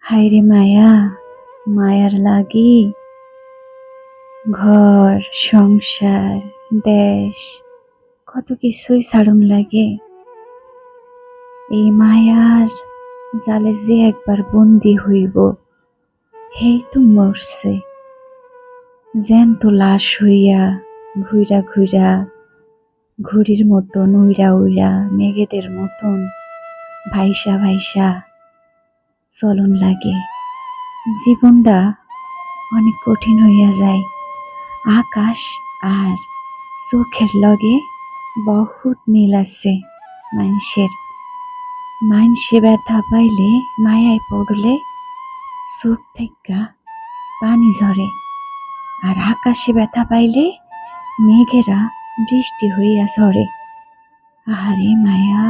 হায়রে মায়া, মায়ার লাগি ঘর সংসার দেশ কত কিছুই ছাড়ুন লাগে। এই মায়ার জালে যে একবার বন্দি হইব হেই তো মরছে, জ্যান্ত লাশ হইয়া ঘুইরা ঘুইরা ঘুড়ির মতন উইরা উইরা মেঘেদের মতন ভাইসা ভাইসা চলন লাগে। জীবনটা অনেক কঠিন হইয়া যায়। আকাশ আর চোখের লগে বহুত মিল আছে মানসে ব্যথা পাইলে মায়ায় পড়লে চোখ থেকে পানি ঝরে, আর আকাশে ব্যথা পাইলে মেঘেরা বৃষ্টি হইয়া ঝরে। আহারে মায়া।